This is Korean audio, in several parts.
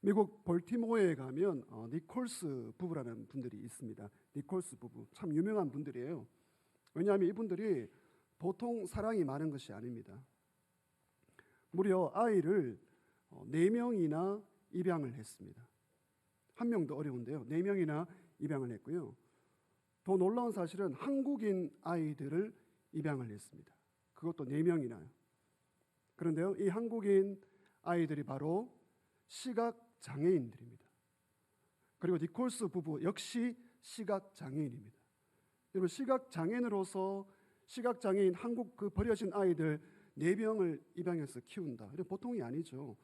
미국 볼티모어에 가면 니콜스 부부라는 분들이 있습니다. 니콜스 부부 참 유명한 분들이에요. 왜냐하면 이분들이 보통 사랑이 많은 것이 아닙니다. 무려 아이를 4명이나 입양을 했습니다. 한 명도 어려운데요. 4명이나 입양을 했고요. 더 놀라운 사실은 한국인 아이들을 입양을 했습니다. 그것도 4명이나요. 그런데요, 이 한국인 아이들이 바로 시각장애인들입니다. 그리고 니콜스 부부 역시 시각장애인입니다. 여러분, 시각장애인으로서 시각장애인 한국 그 버려진 아이들 4명을 입양해서 키운다. 이런 보통이 아니죠.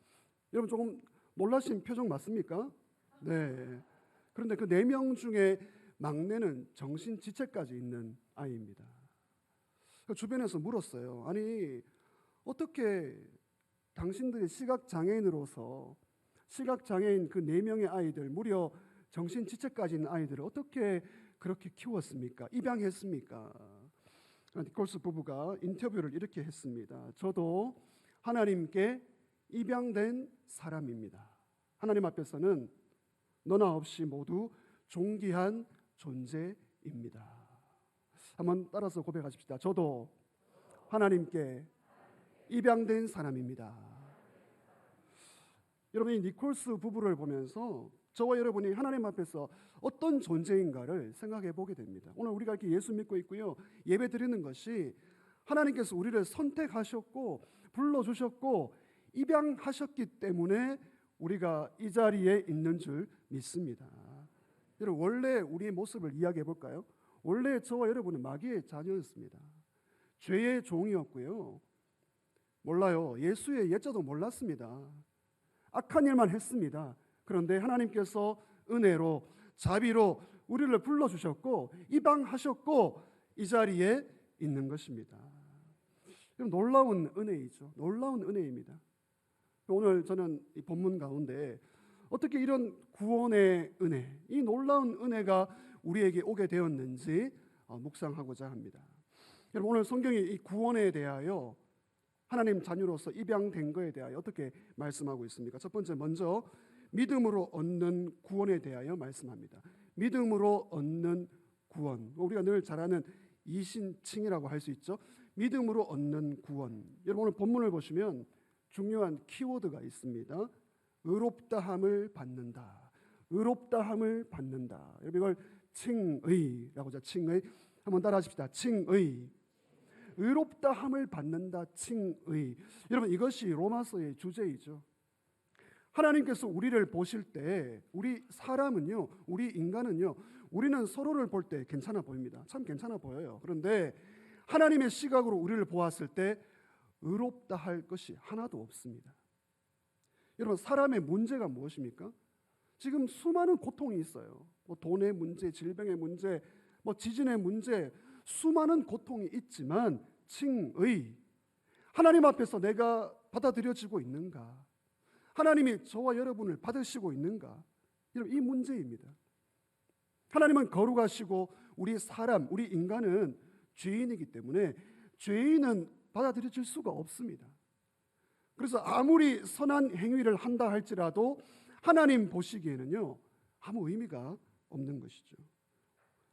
여러분, 조금 놀라신 표정 맞습니까? 네. 그런데 그 4명 중에 막내는 정신지체까지 있는 아이입니다. 주변에서 물었어요. 아니, 어떻게 당신들이 시각장애인으로서 시각장애인 그 4명의 아이들, 무려 정신지체까지 있는 아이들을 어떻게 그렇게 키웠습니까? 입양했습니까? 니콜스 부부가 인터뷰를 이렇게 했습니다. 저도 하나님께 입양된 사람입니다. 하나님 앞에서는 너나 없이 모두 존귀한 존재입니다. 한번 따라서 고백하십시다. 저도 하나님께 입양된 사람입니다. 여러분, 이 니콜스 부부를 보면서 저와 여러분이 하나님 앞에서 어떤 존재인가를 생각해 보게 됩니다. 오늘 우리가 이렇게 예수 믿고 있고요, 예배 드리는 것이 하나님께서 우리를 선택하셨고 불러주셨고 입양하셨기 때문에 우리가 이 자리에 있는 줄 믿습니다. 여러분, 원래 우리의 모습을 이야기해 볼까요? 원래 저와 여러분은 마귀의 자녀였습니다. 죄의 종이었고요, 몰라요, 예수의 예자도 몰랐습니다. 악한 일만 했습니다. 그런데 하나님께서 은혜로 자비로 우리를 불러주셨고 입양하셨고 이 자리에 있는 것입니다. 놀라운 은혜이죠. 놀라운 은혜입니다. 오늘 저는 이 본문 가운데 어떻게 이런 구원의 은혜, 이 놀라운 은혜가 우리에게 오게 되었는지 묵상하고자 합니다. 여러분, 오늘 성경이 이 구원에 대하여 하나님 자녀로서 입양된 것에 대하여 어떻게 말씀하고 있습니까? 첫 번째, 먼저 믿음으로 얻는 구원에 대하여 말씀합니다. 믿음으로 얻는 구원, 우리가 늘 잘 아는 이신칭이라고 할 수 있죠. 믿음으로 얻는 구원. 여러분, 오늘 본문을 보시면 중요한 키워드가 있습니다. 의롭다함을 받는다. 의롭다함을 받는다. 여러분, 이걸 칭의라고 하죠. 칭의. 한번 따라 하십시다. 칭의. 의롭다함을 받는다. 칭의. 여러분, 이것이 로마서의 주제이죠. 하나님께서 우리를 보실 때 우리 사람은요, 우리 인간은요, 우리는 서로를 볼 때 괜찮아 보입니다. 참 괜찮아 보여요. 그런데 하나님의 시각으로 우리를 보았을 때 의롭다 할 것이 하나도 없습니다. 여러분, 사람의 문제가 무엇입니까? 지금 수많은 고통이 있어요. 돈의 문제, 질병의 문제, 지진의 문제, 수많은 고통이 있지만 칭의, 하나님 앞에서 내가 받아들여지고 있는가? 하나님이 저와 여러분을 받으시고 있는가? 여러분, 이 문제입니다. 하나님은 거룩하시고 우리 사람, 우리 인간은 죄인이기 때문에 죄인은 받아들여질 수가 없습니다. 그래서 아무리 선한 행위를 한다 할지라도 하나님 보시기에는요, 아무 의미가 없는 것이죠.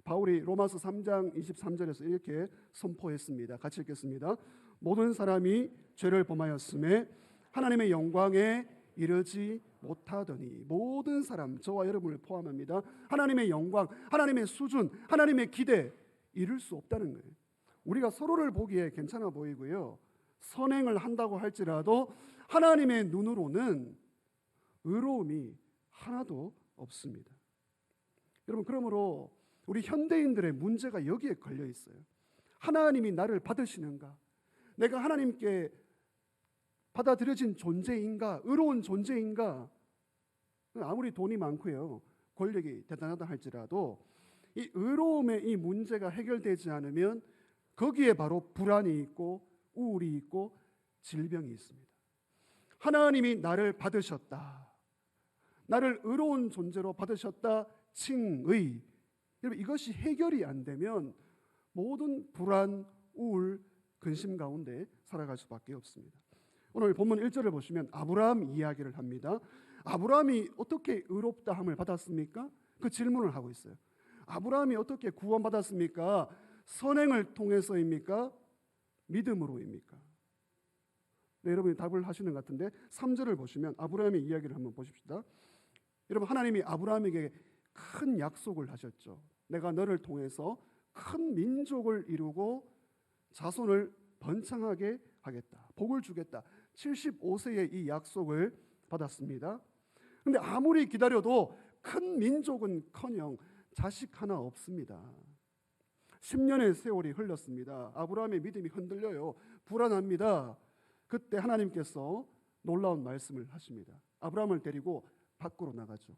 바울이 로마서 3장 23절에서 이렇게 선포했습니다. 같이 읽겠습니다. 모든 사람이 죄를 범하였음에 하나님의 영광에 이르지 못하더니, 모든 사람, 저와 여러분을 포함합니다. 하나님의 영광, 하나님의 수준, 하나님의 기대 이룰 수 없다는 거예요. 우리가 서로를 보기에 괜찮아 보이고요, 선행을 한다고 할지라도 하나님의 눈으로는 의로움이 하나도 없습니다. 여러분, 그러므로 우리 현대인들의 문제가 여기에 걸려 있어요. 하나님이 나를 받으시는가? 내가 하나님께 받아들여진 존재인가? 의로운 존재인가? 아무리 돈이 많고요, 권력이 대단하다 할지라도 이 의로움의 이 문제가 해결되지 않으면 거기에 바로 불안이 있고 우울이 있고 질병이 있습니다. 하나님이 나를 받으셨다, 나를 의로운 존재로 받으셨다, 칭의. 여러분, 이것이 해결이 안 되면 모든 불안, 우울, 근심 가운데 살아갈 수밖에 없습니다. 오늘 본문 1절을 보시면 아브라함 이야기를 합니다. 아브라함이 어떻게 의롭다함을 받았습니까? 그 질문을 하고 있어요. 아브라함이 어떻게 구원받았습니까? 선행을 통해서입니까? 믿음으로입니까? 네, 여러분이 답을 하시는 것 같은데 3절을 보시면 아브라함의 이야기를 한번 보십시다. 여러분, 하나님이 아브라함에게 큰 약속을 하셨죠. 내가 너를 통해서 큰 민족을 이루고 자손을 번창하게 하겠다. 복을 주겠다. 75세에 이 약속을 받았습니다. 그런데 아무리 기다려도 큰 민족은커녕 자식 하나 없습니다. 10년의 세월이 흘렀습니다. 아브라함의 믿음이 흔들려요. 불안합니다. 그때 하나님께서 놀라운 말씀을 하십니다. 아브라함을 데리고 밖으로 나가죠.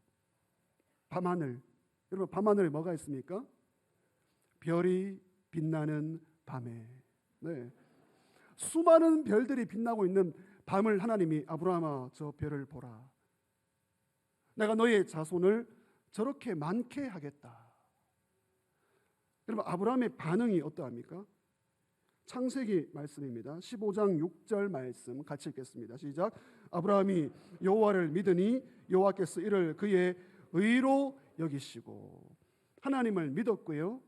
밤하늘, 여러분, 밤하늘에 뭐가 있습니까? 별이 빛나는 밤에, 네, 수많은 별들이 빛나고 있는 밤을 하나님이 아브라함아, 저 별을 보라. 내가 너의 자손을 저렇게 많게 하겠다. 여러분, 아브라함의 반응이 어떠합니까? 창세기 말씀입니다. 15장 6절 말씀 같이 읽겠습니다. 시작. 아브라함이 여호와를 믿으니 여호와께서 이를 그의 의로 여기시고, 하나님을 믿었고요,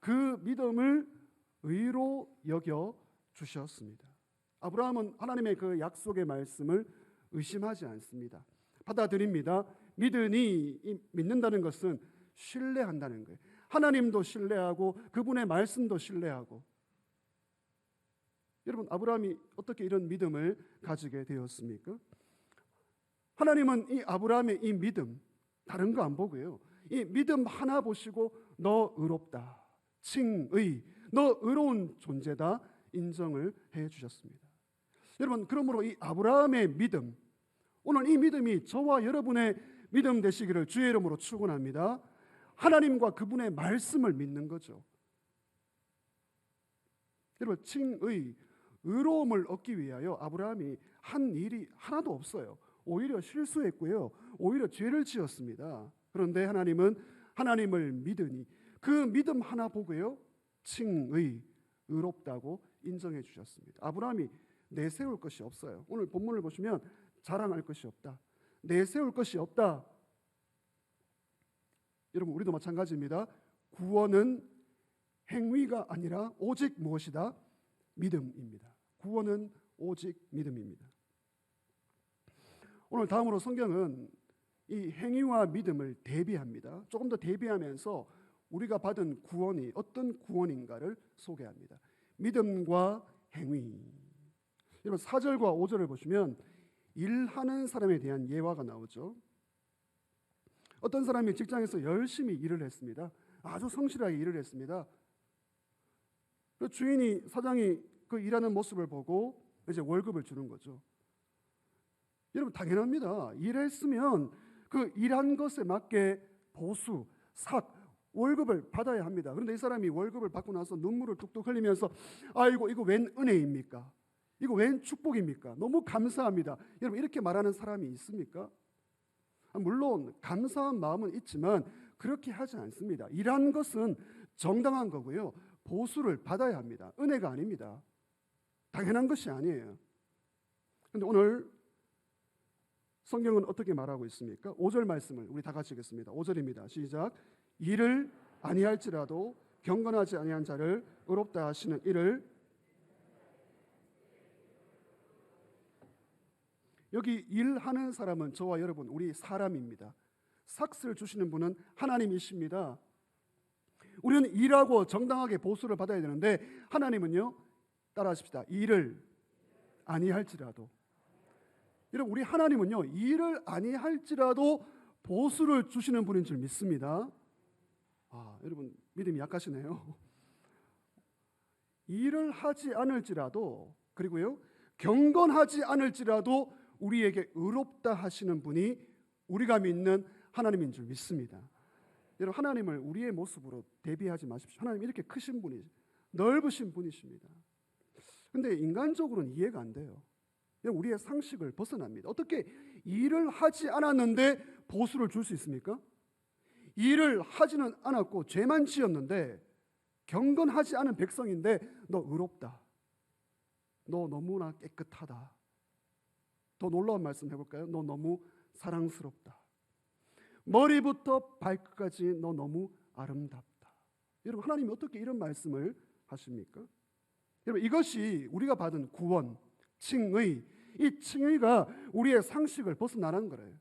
그 믿음을 의로 여겨 주셨습니다. 아브라함은 하나님의 그 약속의 말씀을 의심하지 않습니다. 받아들입니다. 믿는다는 것은 신뢰한다는 거예요. 하나님도 신뢰하고 그분의 말씀도 신뢰하고. 여러분, 아브라함이 어떻게 이런 믿음을 가지게 되었습니까? 하나님은 이 아브라함의 이 믿음, 다른 거 안 보고요, 이 믿음 하나 보시고 너 의롭다, 칭의, 너 의로운 존재다 인정을 해 주셨습니다. 여러분, 그러므로 이 아브라함의 믿음, 오늘 이 믿음이 저와 여러분의 믿음 되시기를 주의 이름으로 축원합니다. 하나님과 그분의 말씀을 믿는 거죠. 여러분, 칭의, 의로움을 얻기 위하여 아브라함이 한 일이 하나도 없어요. 오히려 실수했고요, 오히려 죄를 지었습니다. 그런데 하나님은 하나님을 믿으니 그 믿음 하나 보고요, 칭의, 의롭다고 인정해 주셨습니다. 아브라함이 내세울 것이 없어요. 오늘 본문을 보시면 자랑할 것이 없다, 내세울 것이 없다. 여러분, 우리도 마찬가지입니다. 구원은 행위가 아니라 오직 무엇이다? 믿음입니다. 구원은 오직 믿음입니다. 오늘 다음으로 성경은 이 행위와 믿음을 대비합니다. 조금 더 대비하면서 우리가 받은 구원이 어떤 구원인가를 소개합니다. 믿음과 행위. 여러분, 4절과 5절을 보시면 일하는 사람에 대한 예화가 나오죠. 어떤 사람이 직장에서 열심히 일을 했습니다. 아주 성실하게 일을 했습니다. 그 주인이, 사장이 그 일하는 모습을 보고 이제 월급을 주는 거죠. 여러분, 당연합니다. 일했으면 그 일한 것에 맞게 보수, 삭, 월급을 받아야 합니다. 그런데 이 사람이 월급을 받고 나서 눈물을 뚝뚝 흘리면서 아이고, 이거 웬 은혜입니까? 이거 웬 축복입니까? 너무 감사합니다. 여러분, 이렇게 말하는 사람이 있습니까? 물론 감사한 마음은 있지만 그렇게 하지 않습니다. 일한 것은 정당한 거고요, 보수를 받아야 합니다. 은혜가 아닙니다. 당연한 것이 아니에요. 그런데 오늘 성경은 어떻게 말하고 있습니까? 5절 말씀을 우리 다 같이 읽겠습니다. 5절입니다. 시작. 일을 아니할지라도 경건하지 아니한 자를 의롭다 하시는 이를. 여기 일하는 사람은 저와 여러분, 우리 사람입니다. 삭스를 주시는 분은 하나님이십니다. 우리는 일하고 정당하게 보수를 받아야 되는데 하나님은요, 따라하십시다. 일을 아니할지라도. 여러분, 우리 하나님은요, 일을 아니할지라도 보수를 주시는 분인 줄 믿습니다. 여러분, 믿음이 약하시네요. 일을 하지 않을지라도, 그리고요, 경건하지 않을지라도 우리에게 의롭다 하시는 분이 우리가 믿는 하나님인 줄 믿습니다. 여러분, 하나님을 우리의 모습으로 대비하지 마십시오. 하나님 이렇게 크신 분이, 넓으신 분이십니다. 그런데 인간적으로는 이해가 안 돼요. 우리의 상식을 벗어납니다. 어떻게 일을 하지 않았는데 보수를 줄 수 있습니까? 일을 하지는 않았고 죄만 지었는데, 경건하지 않은 백성인데 너 의롭다, 너 너무나 깨끗하다, 더 놀라운 말씀 해볼까요? 너 너무 사랑스럽다. 머리부터 발끝까지 너 너무 아름답다. 여러분, 하나님이 어떻게 이런 말씀을 하십니까? 여러분, 이것이 우리가 받은 구원, 칭의, 이 칭의가 우리의 상식을 벗어나는 거예요.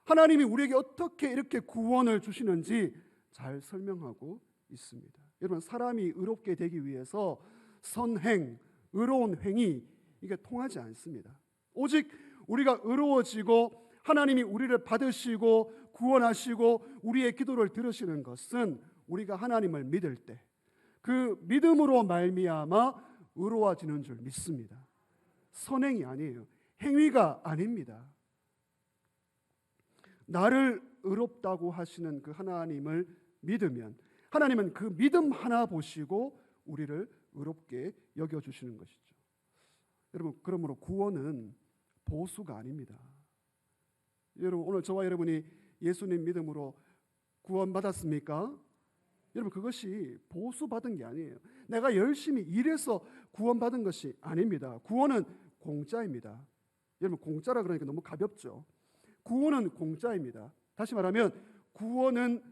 하나님이 우리에게 어떻게 이렇게 구원을 주시는지 잘 설명하고 있습니다. 여러분, 사람이 의롭게 되기 위해서 선행, 의로운 행위, 이게 통하지 않습니다. 오직 우리가 의로워지고 하나님이 우리를 받으시고 구원하시고 우리의 기도를 들으시는 것은 우리가 하나님을 믿을 때 그 믿음으로 말미암아 의로워지는 줄 믿습니다. 선행이 아니에요. 행위가 아닙니다. 나를 의롭다고 하시는 그 하나님을 믿으면 하나님은 그 믿음 하나 보시고 우리를 의롭게 여겨주시는 것이죠. 여러분, 그러므로 구원은 보수가 아닙니다. 여러분, 오늘 저와 여러분이 예수님 믿음으로 구원받았습니까? 여러분, 그것이 보수받은 게 아니에요. 내가 열심히 일해서 구원받은 것이 아닙니다. 구원은 공짜입니다. 여러분, 공짜라 그러니까 너무 가볍죠. 구원은 공짜입니다. 다시 말하면 구원은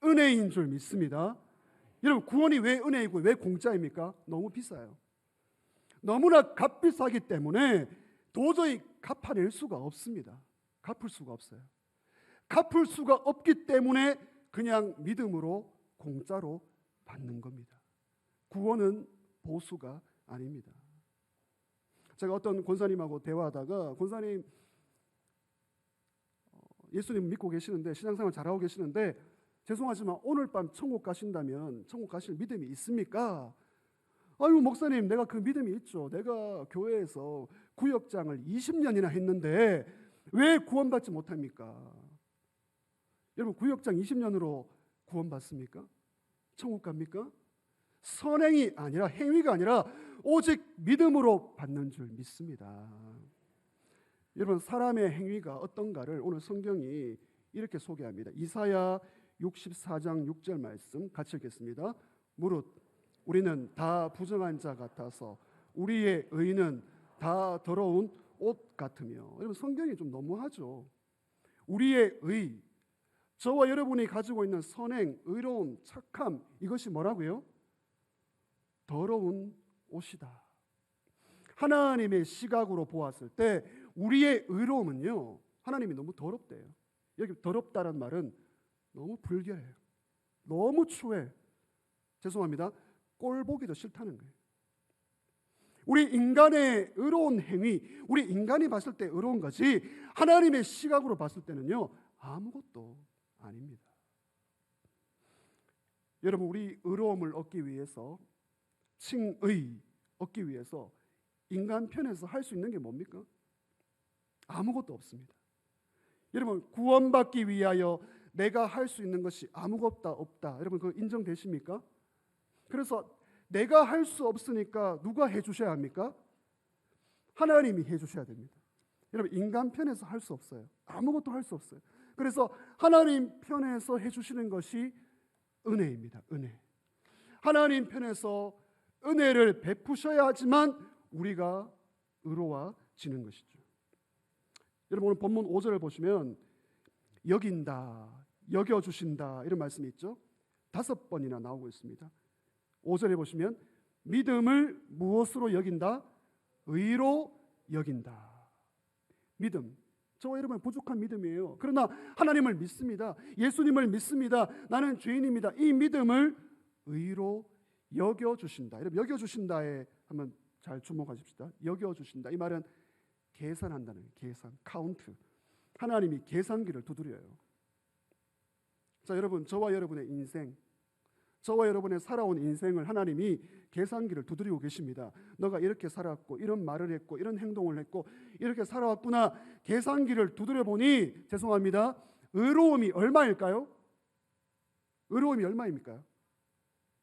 은혜인 줄 믿습니다. 여러분, 구원이 왜 은혜이고 왜 공짜입니까? 너무 비싸요. 너무나 값비싸기 때문에 도저히 갚아낼 수가 없습니다. 갚을 수가 없어요. 갚을 수가 없기 때문에 그냥 믿음으로 공짜로 받는 겁니다. 구원은 보수가 아닙니다. 제가 어떤 권사님하고 대화하다가 권사님 예수님 믿고 계시는데 신앙생활 잘하고 계시는데 죄송하지만 오늘 밤 천국 가신다면 천국 가실 믿음이 있습니까? 아유, 목사님, 내가 그 믿음이 있죠. 내가 교회에서 구역장을 20년이나 했는데 왜 구원받지 못합니까? 여러분, 구역장 20년으로 구원받습니까? 천국 갑니까? 선행이 아니라, 행위가 아니라 오직 믿음으로 받는 줄 믿습니다. 여러분, 사람의 행위가 어떤가를 오늘 성경이 이렇게 소개합니다. 이사야 64장 6절 말씀 같이 읽겠습니다. 무릇 우리는 다 부정한 자 같아서 우리의 의는 다 더러운 옷 같으며. 여러분, 성경이 좀 너무하죠. 우리의 의, 저와 여러분이 가지고 있는 선행, 의로움, 착함, 이것이 뭐라고요? 더러운 옷이다. 하나님의 시각으로 보았을 때 우리의 의로움은요, 하나님이 너무 더럽대요. 여기 더럽다는 말은 너무 불결해요. 너무 추해. 죄송합니다. 꼴 보기도 싫다는 거예요. 우리 인간의 의로운 행위, 우리 인간이 봤을 때 의로운 거지 하나님의 시각으로 봤을 때는요, 아무것도 아닙니다. 여러분, 우리 의로움을 얻기 위해서, 칭의 얻기 위해서 인간 편에서 할 수 있는 게 뭡니까? 아무것도 없습니다. 여러분, 구원받기 위하여 내가 할 수 있는 것이 아무것도 없다. 여러분, 그거 인정되십니까? 그래서 내가 할 수 없으니까 누가 해주셔야 합니까? 하나님이 해주셔야 됩니다. 여러분, 인간 편에서 할 수 없어요. 아무것도 할 수 없어요. 그래서 하나님 편에서 해주시는 것이 은혜입니다. 은혜. 하나님 편에서 은혜를 베푸셔야 하지만 우리가 의로워지는 것이죠. 여러분, 오늘 본문 5절을 보시면 여긴다, 여겨주신다 이런 말씀이 있죠. 5번이나 나오고 있습니다. 5절에 보시면 믿음을 무엇으로 여긴다? 의로 여긴다. 믿음, 저와 여러분의 부족한 믿음이에요. 그러나 하나님을 믿습니다. 예수님을 믿습니다. 나는 죄인입니다. 이 믿음을 의로 여겨주신다. 여러분, 여겨주신다에 한번 잘 주목하십시다. 여겨주신다. 이 말은 계산한다는 거예요. 계산, 카운트. 하나님이 계산기를 두드려요. 자, 여러분, 저와 여러분의 인생, 저와 여러분의 살아온 인생을 하나님이 계산기를 두드리고 계십니다. 너가 이렇게 살았고 이런 말을 했고 이런 행동을 했고 이렇게 살아왔구나. 계산기를 두드려 보니 죄송합니다. 의로움이 얼마일까요? 의로움이 얼마입니까?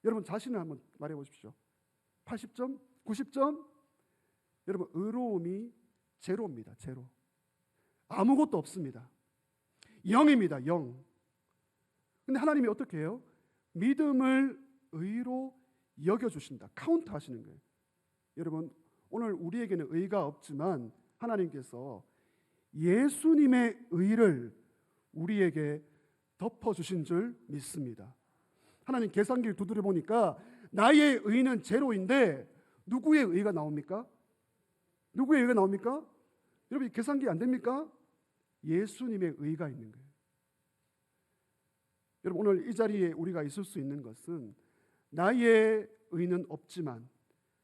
여러분 자신을 한번 말해 보십시오. 80점? 90점? 여러분, 의로움이 제로입니다. 제로. 아무것도 없습니다. 0입니다. 0. 근데 하나님이 어떻게 해요? 믿음을 의로 여겨주신다. 카운트 하시는 거예요. 여러분, 오늘 우리에게는 의가 없지만 하나님께서 예수님의 의를 우리에게 덮어주신 줄 믿습니다. 하나님 계산기를 두드려 보니까 나의 의는 제로인데 누구의 의가 나옵니까? 누구의 의가 나옵니까? 여러분 계산기 안 됩니까? 예수님의 의가 있는 거예요. 여러분 오늘 이 자리에 우리가 있을 수 있는 것은 나의 의는 없지만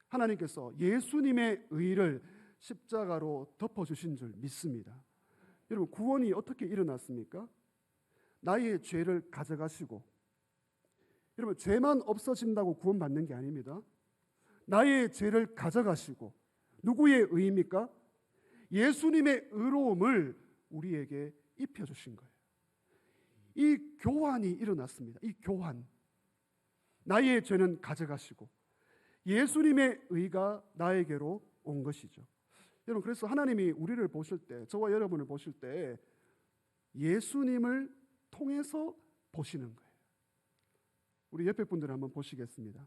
하나님께서 예수님의 의를 십자가로 덮어주신 줄 믿습니다. 여러분 구원이 어떻게 일어났습니까? 나의 죄를 가져가시고, 여러분 죄만 없어진다고 구원받는 게 아닙니다. 나의 죄를 가져가시고, 누구의 의입니까? 예수님의 의로움을 우리에게 입혀주신 거예요. 이 교환이 일어났습니다. 이 교환, 나의 죄는 가져가시고 예수님의 의가 나에게로 온 것이죠. 여러분 그래서 하나님이 우리를 보실 때, 저와 여러분을 보실 때 예수님을 통해서 보시는 거예요. 우리 옆에 분들 한번 보시겠습니다.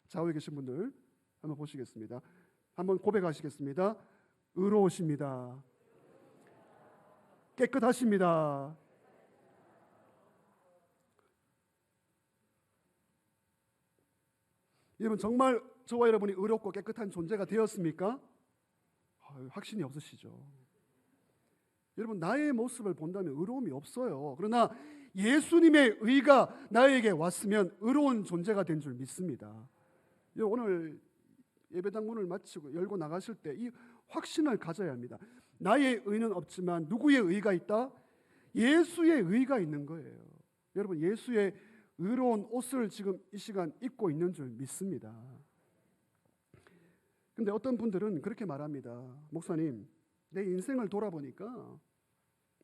좌우에 계신 분들 한번 보시겠습니다. 한번 고백하시겠습니다. 의로우십니다. 깨끗하십니다. 여러분 정말 저와 여러분이 의롭고 깨끗한 존재가 되었습니까? 확신이 없으시죠? 여러분 나의 모습을 본다면 의로움이 없어요. 그러나 예수님의 의가 나에게 왔으면 의로운 존재가 된 줄 믿습니다. 오늘 예배당 문을 마치고 열고 나가실 때 이 확신을 가져야 합니다. 나의 의는 없지만 누구의 의가 있다? 예수의 의가 있는 거예요. 여러분 예수의 의로운 옷을 지금 이 시간 입고 있는 줄 믿습니다. 근데 어떤 분들은 그렇게 말합니다. 목사님, 내 인생을 돌아보니까,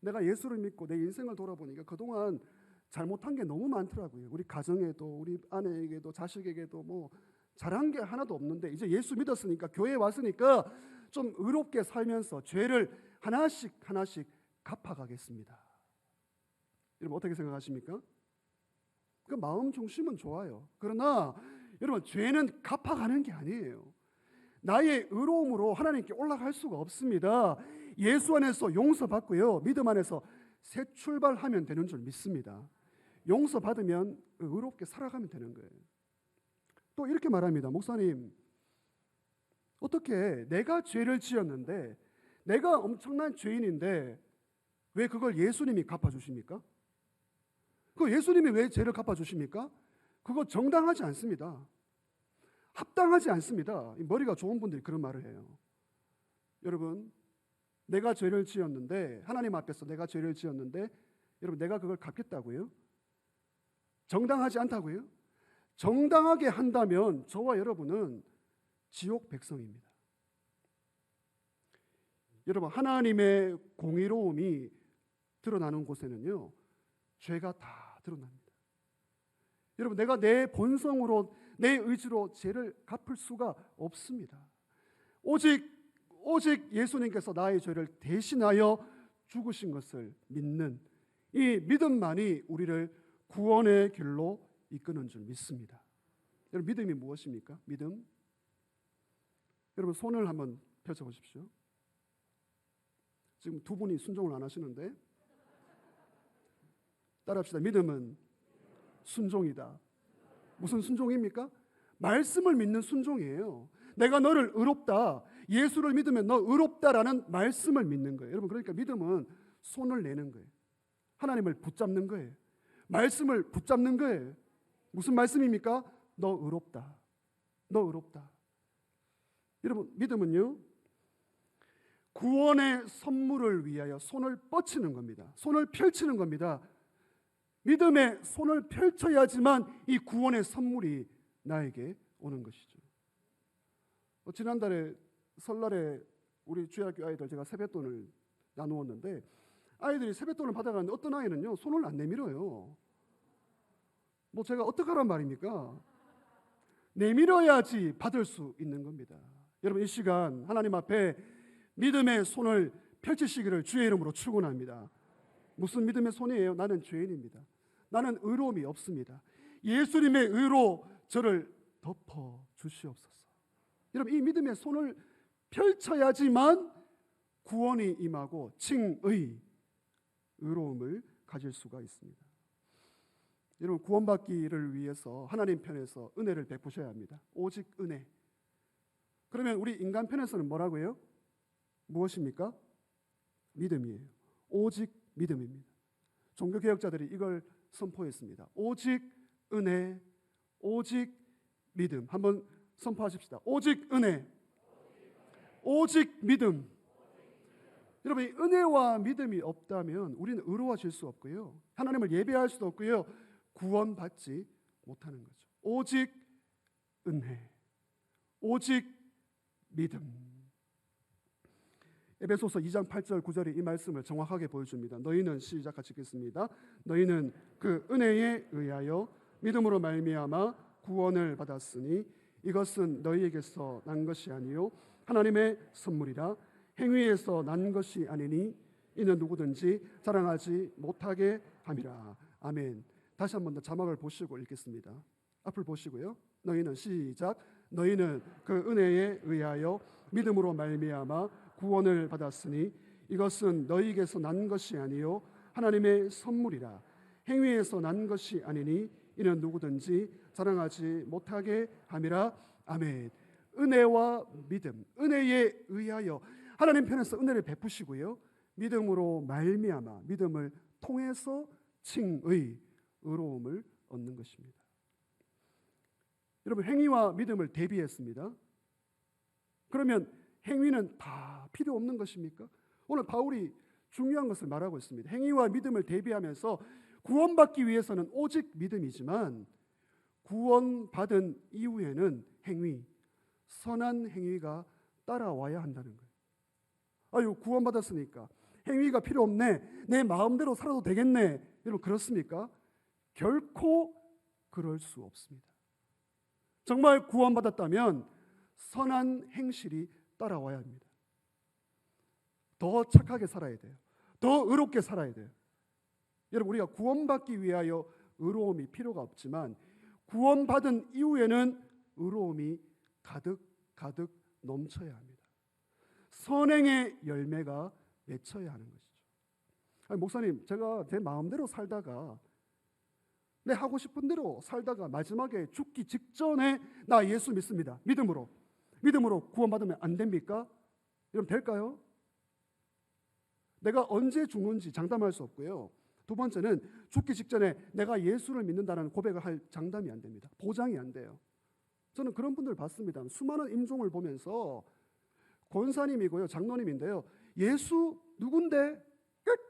내가 예수를 믿고 내 인생을 돌아보니까 그동안 잘못한 게 너무 많더라고요. 우리 가정에도, 우리 아내에게도, 자식에게도 뭐 잘한 게 하나도 없는데 이제 예수 믿었으니까, 교회에 왔으니까 좀 의롭게 살면서 죄를 하나씩 갚아가겠습니다. 여러분 어떻게 생각하십니까? 그 마음 중심은 좋아요. 그러나 여러분 죄는 갚아가는 게 아니에요. 나의 의로움으로 하나님께 올라갈 수가 없습니다. 예수 안에서 용서받고요, 믿음 안에서 새 출발하면 되는 줄 믿습니다. 용서받으면 의롭게 살아가면 되는 거예요. 또 이렇게 말합니다. 목사님, 어떻게 내가 죄를 지었는데, 내가 엄청난 죄인인데 왜 그걸 예수님이 갚아주십니까? 그 예수님이 왜 죄를 갚아주십니까? 그거 정당하지 않습니다. 합당하지 않습니다. 머리가 좋은 분들이 그런 말을 해요. 여러분, 내가 죄를 지었는데, 하나님 앞에서 내가 죄를 지었는데, 여러분 내가 그걸 갚겠다고요? 정당하지 않다고요? 정당하게 한다면 저와 여러분은 지옥 백성입니다. 여러분 하나님의 공의로움이 드러나는 곳에는요 죄가 다 드러납니다. 여러분 내가 내 본성으로, 내 의지로 죄를 갚을 수가 없습니다. 오직 예수님께서 나의 죄를 대신하여 죽으신 것을 믿는 이 믿음만이 우리를 구원의 길로 이끄는 줄 믿습니다. 여러분 믿음이 무엇입니까? 믿음. 여러분 손을 한번 펼쳐보십시오. 지금 두 분이 순종을 안 하시는데 따라합시다. 믿음은 순종이다. 무슨 순종입니까? 말씀을 믿는 순종이에요. 내가 너를 의롭다, 예수를 믿으면 너 의롭다라는 말씀을 믿는 거예요. 여러분 그러니까 믿음은 손을 내는 거예요. 하나님을 붙잡는 거예요. 말씀을 붙잡는 거예요. 무슨 말씀입니까? 너 의롭다. 너 의롭다. 여러분 믿음은요 구원의 선물을 위하여 손을 뻗치는 겁니다. 손을 펼치는 겁니다. 믿음의 손을 펼쳐야지만 이 구원의 선물이 나에게 오는 것이죠. 지난달에 설날에 우리 주일학교 아이들 제가 세뱃돈을 나누었는데, 아이들이 세뱃돈을 받아가는데 어떤 아이는요 손을 안 내밀어요. 뭐 제가 어떡하란 말입니까? 내밀어야지 받을 수 있는 겁니다. 여러분 이 시간 하나님 앞에 믿음의 손을 펼치시기를 주의 이름으로 축원합니다. 무슨 믿음의 손이에요? 나는 죄인입니다. 나는 의로움이 없습니다. 예수님의 의로 저를 덮어 주시옵소서. 여러분 이 믿음의 손을 펼쳐야지만 구원이 임하고 칭의, 의로움을 가질 수가 있습니다. 여러분, 구원받기를 위해서 하나님 편에서 은혜를 베푸셔야 합니다. 오직 은혜. 그러면 우리 인간 편에서는 뭐라고요? 무엇입니까? 믿음이에요. 오직 믿음입니다. 종교개혁자들이 이걸 선포했습니다. 오직 은혜, 오직 믿음. 한번 선포하십시다. 오직 은혜, 오직 믿음. 여러분, 이 은혜와 믿음이 없다면 우리는 의로워질 수 없고요, 하나님을 예배할 수도 없고요, 구원받지 못하는 거죠. 오직 은혜, 오직 믿음. 에베소서 2장 8절 9절이 이 말씀을 정확하게 보여줍니다. 너희는, 시작 같이 읽겠습니다. 너희는 그 은혜에 의하여 믿음으로 말미암아 구원을 받았으니 이것은 너희에게서 난 것이 아니요 하나님의 선물이라. 행위에서 난 것이 아니니 이는 누구든지 자랑하지 못하게 함이라. 아멘. 다시 한 번 더 자막을 보시고 읽겠습니다. 앞을 보시고요. 너희는, 시작. 너희는 그 은혜에 의하여 믿음으로 말미암아 구원을 받았으니 이것은 너희에게서 난 것이 아니요 하나님의 선물이라. 행위에서 난 것이 아니니 이는 누구든지 자랑하지 못하게 함이라. 아멘. 은혜와 믿음, 은혜에 의하여 하나님 편에서 은혜를 베푸시고요, 믿음으로 말미암아, 믿음을 통해서 칭의, 의로움을 얻는 것입니다. 여러분, 행위와 믿음을 대비했습니다. 그러면 행위는 다 필요 없는 것입니까? 오늘 바울이 중요한 것을 말하고 있습니다. 행위와 믿음을 대비하면서 구원받기 위해서는 오직 믿음이지만 구원받은 이후에는 행위, 선한 행위가 따라와야 한다는 거예요. 아유, 구원받았으니까 행위가 필요 없네, 내 마음대로 살아도 되겠네, 여러분 그렇습니까? 결코 그럴 수 없습니다. 정말 구원받았다면 선한 행실이 따라와야 합니다. 더 착하게 살아야 돼요. 더 의롭게 살아야 돼요. 여러분, 우리가 구원받기 위하여 의로움이 필요가 없지만 구원받은 이후에는 의로움이 가득 넘쳐야 합니다. 선행의 열매가 맺혀야 하는 것이죠. 아니, 목사님, 제가 제 마음대로 살다가, 내 하고 싶은 대로 살다가 마지막에 죽기 직전에 나 예수 믿습니다, 믿음으로 구원받으면 안 됩니까? 여러분, 될까요? 내가 언제 죽는지 장담할 수 없고요, 두 번째는 죽기 직전에 내가 예수를 믿는다는 고백을 할 장담이 안 됩니다. 보장이 안 돼요. 저는 그런 분들 봤습니다. 수많은 임종을 보면서 권사님이고요, 장로님인데요, 예수 누군데? 끝!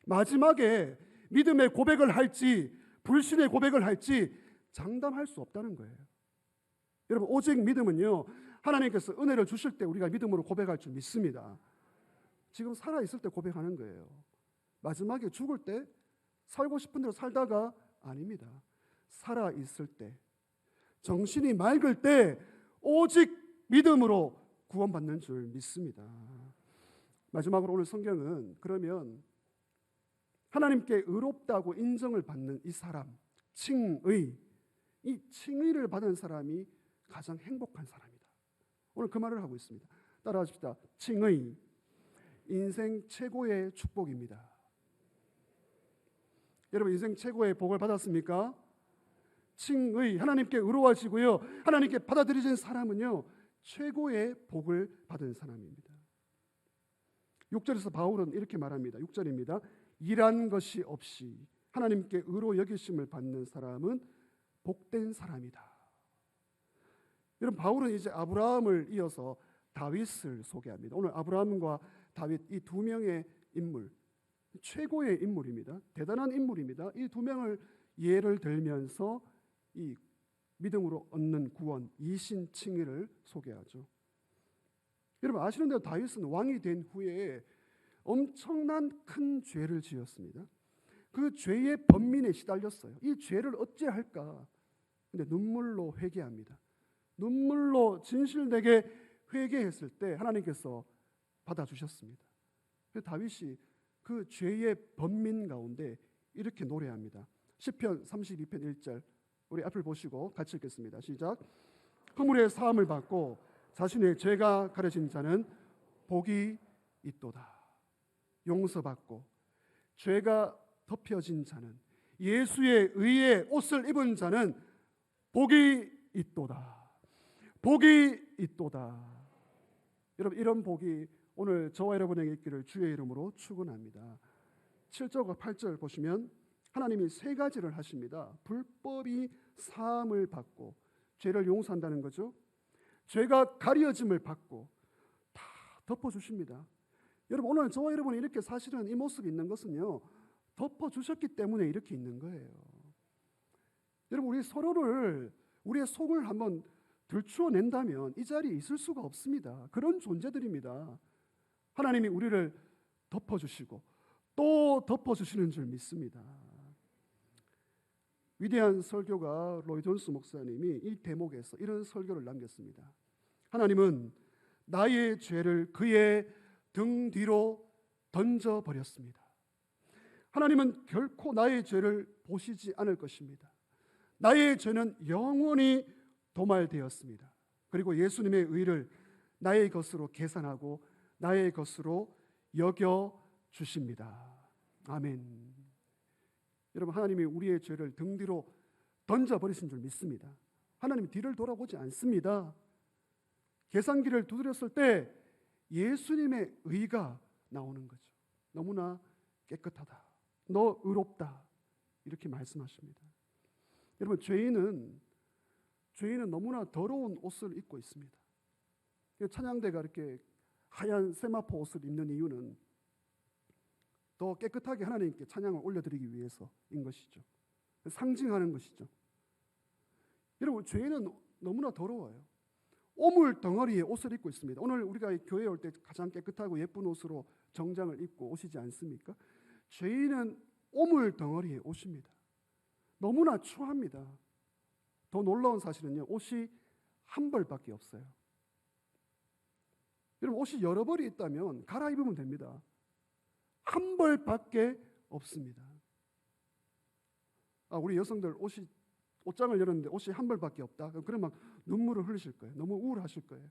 마지막에 믿음의 고백을 할지 불신의 고백을 할지 장담할 수 없다는 거예요. 여러분, 오직 믿음은요, 하나님께서 은혜를 주실 때 우리가 믿음으로 고백할 줄 믿습니다. 지금 살아있을 때 고백하는 거예요. 마지막에 죽을 때 살고 싶은 대로 살다가 아닙니다. 살아있을 때, 정신이 맑을 때 오직 믿음으로 구원받는 줄 믿습니다. 마지막으로 오늘 성경은 그러면 하나님께 의롭다고 인정을 받는 이 사람, 칭의, 이 칭의를 받은 사람이 가장 행복한 사람이다, 오늘 그 말을 하고 있습니다. 따라하십시다. 칭의, 인생 최고의 축복입니다. 여러분, 인생 최고의 복을 받았습니까? 칭의, 하나님께 의로워지고요, 하나님께 받아들여진 사람은요, 최고의 복을 받은 사람입니다. 6절에서 바울은 이렇게 말합니다. 6절입니다. 일한 것이 없이 하나님께 의로 여기심을 받는 사람은 복된 사람이다. 여러분, 바울은 이제 아브라함을 이어서 다윗을 소개합니다. 오늘 아브라함과 다윗, 이 두 명의 인물, 최고의 인물입니다. 대단한 인물입니다. 이 두 명을 예를 들면서 이 믿음으로 얻는 구원, 이신칭의를 소개하죠. 여러분, 아시는 대로 다윗은 왕이 된 후에 엄청난 큰 죄를 지었습니다. 그 죄의 번민에 시달렸어요. 이 죄를 어찌할까? 근데 눈물로 회개합니다. 눈물로 진실되게 회개했을 때 하나님께서 받아주셨습니다. 다윗이 그 죄의 번민 가운데 이렇게 노래합니다. 시편 32편 1절, 우리 앞을 보시고 같이 읽겠습니다. 시작. 허물의 사함을 받고 자신의 죄가 가려진 자는 복이 있도다. 용서받고 죄가 덮여진 자는, 예수의 의의 옷을 입은 자는 복이 있도다. 복이 있도다. 여러분, 이런 복이 오늘 저와 여러분에게 있기를 주의 이름으로 축원합니다. 7절과 8절 보시면 하나님이 세 가지를 하십니다. 불법이 사함을 받고 죄를 용서한다는 거죠. 죄가 가려짐을 받고 다 덮어주십니다. 여러분, 오늘 저와 여러분이 이렇게 사실은 이 모습이 있는 것은요, 덮어주셨기 때문에 이렇게 있는 거예요. 여러분, 우리 서로를, 우리의 속을 한번 들추어낸다면 이 자리에 있을 수가 없습니다. 그런 존재들입니다. 하나님이 우리를 덮어주시고 또 덮어주시는 줄 믿습니다. 위대한 설교가 로이 존스 목사님이 이 대목에서 이런 설교를 남겼습니다. 하나님은 나의 죄를 그의 등 뒤로 던져버렸습니다. 하나님은 결코 나의 죄를 보시지 않을 것입니다. 나의 죄는 영원히 도말되었습니다. 그리고 예수님의 의를 나의 것으로 계산하고 나의 것으로 여겨 주십니다. 아멘. 여러분, 하나님이 우리의 죄를 등 뒤로 던져버리신 줄 믿습니다. 하나님이 뒤를 돌아보지 않습니다. 계산기를 두드렸을 때 예수님의 의가 나오는 거죠. 너무나 깨끗하다. 너 의롭다. 이렇게 말씀하십니다. 여러분, 죄인은 너무나 더러운 옷을 입고 있습니다. 찬양대가 이렇게 하얀 세마포 옷을 입는 이유는 더 깨끗하게 하나님께 찬양을 올려드리기 위해서인 것이죠. 상징하는 것이죠. 여러분, 죄인은 너무나 더러워요. 오물 덩어리에 옷을 입고 있습니다. 오늘 우리가 교회에 올 때 가장 깨끗하고 예쁜 옷으로 정장을 입고 오시지 않습니까? 죄인은 오물 덩어리에 옷입니다. 너무나 추합니다. 더 놀라운 사실은요, 옷이 한 벌밖에 없어요. 여러분, 옷이 여러 벌이 있다면 갈아입으면 됩니다. 한 벌밖에 없습니다. 우리 여성들 옷장을 열었는데 옷이 한 벌밖에 없다. 그럼 막 눈물을 흘리실 거예요. 너무 우울하실 거예요.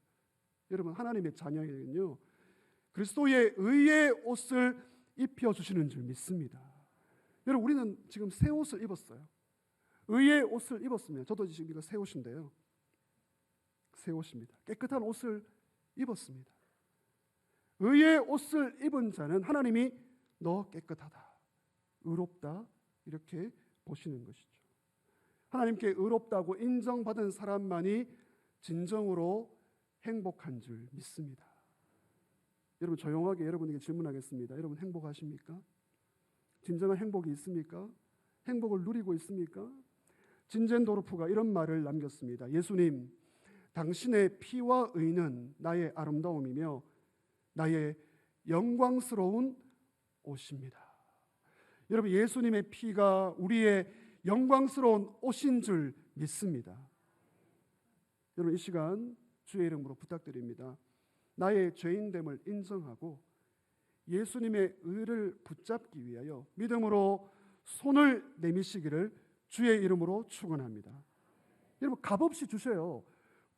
여러분, 하나님의 자녀에게는요, 그리스도의 의의 옷을 입혀주시는 줄 믿습니다. 여러분, 우리는 지금 새 옷을 입었어요. 의의 옷을 입었습니다. 저도 지금 이거 새 옷인데요. 새 옷입니다. 깨끗한 옷을 입었습니다. 의의 옷을 입은 자는 하나님이 너 깨끗하다, 의롭다 이렇게 보시는 것이죠. 하나님께 의롭다고 인정받은 사람만이 진정으로 행복한 줄 믿습니다. 여러분, 조용하게 여러분에게 질문하겠습니다. 여러분, 행복하십니까? 진정한 행복이 있습니까? 행복을 누리고 있습니까? 진젠도르프가 이런 말을 남겼습니다. 예수님, 당신의 피와 의는 나의 아름다움이며 나의 영광스러운 옷입니다. 여러분, 예수님의 피가 우리의 영광스러운 옷인 줄 믿습니다. 여러분, 이 시간 주의 이름으로 부탁드립니다. 나의 죄인됨을 인정하고 예수님의 의를 붙잡기 위하여 믿음으로 손을 내미시기를 주의 이름으로 축원합니다. 여러분, 값없이 주셔요.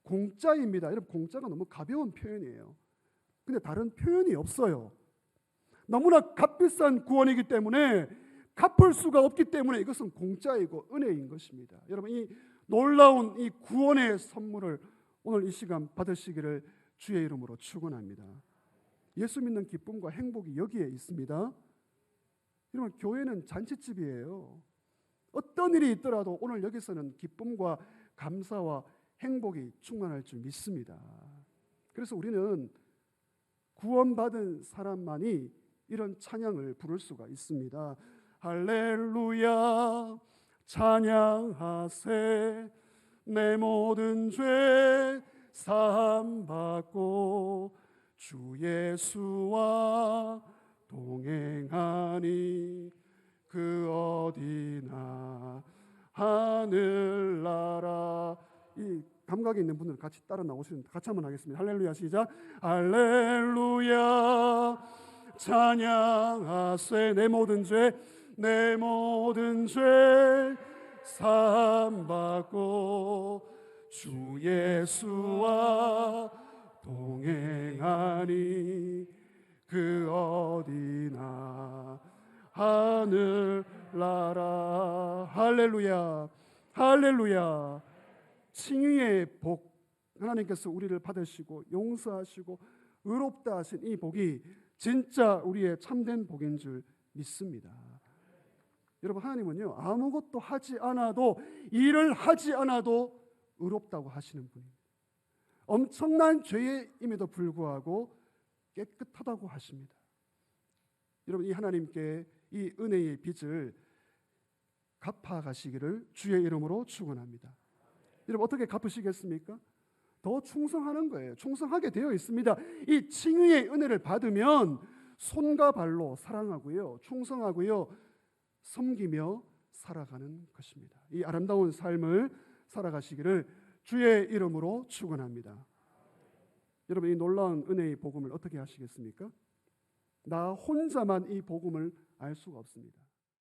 공짜입니다. 여러분, 공짜가 너무 가벼운 표현이에요. 근데 다른 표현이 없어요. 너무나 값비싼 구원이기 때문에 갚을 수가 없기 때문에 이것은 공짜이고 은혜인 것입니다. 여러분, 이 놀라운 이 구원의 선물을 오늘 이 시간 받으시기를 주의 이름으로 축원합니다. 예수 믿는 기쁨과 행복이 여기에 있습니다. 여러분, 교회는 잔치집이에요. 어떤 일이 있더라도 오늘 여기서는 기쁨과 감사와 행복이 충만할 줄 믿습니다. 그래서 우리는 구원받은 사람만이 이런 찬양을 부를 수가 있습니다. 할렐루야 찬양하세 내 모든 죄 사함받고 주 예수와 동행하니 그 어디나 하늘나라. 이 감각이 있는 분들은 같이 따라 나오시면 같이 한번 하겠습니다. 할렐루야 시작. 할렐루야 찬양하세 내 모든 죄 사함받고 주 예수와 동행하니 그 어디나 하늘 나라. 할렐루야, 할렐루야. 칭의의 복, 하나님께서 우리를 받으시고 용서하시고 의롭다 하신 이 복이 진짜 우리의 참된 복인 줄 믿습니다. 여러분, 하나님은요 아무것도 하지 않아도, 일을 하지 않아도 의롭다고 하시는 분입니다. 엄청난 죄임에도 불구하고 깨끗하다고 하십니다. 여러분, 이 하나님께 이 은혜의 빚을 갚아가시기를 주의 이름으로 축원합니다. 여러분, 어떻게 갚으시겠습니까? 더 충성하는 거예요. 충성하게 되어 있습니다. 이 칭의의 은혜를 받으면 손과 발로 사랑하고요, 충성하고요, 섬기며 살아가는 것입니다. 이 아름다운 삶을 살아가시기를 주의 이름으로 축원합니다. 여러분, 이 놀라운 은혜의 복음을 어떻게 하시겠습니까? 나 혼자만 이 복음을 알 수가 없습니다.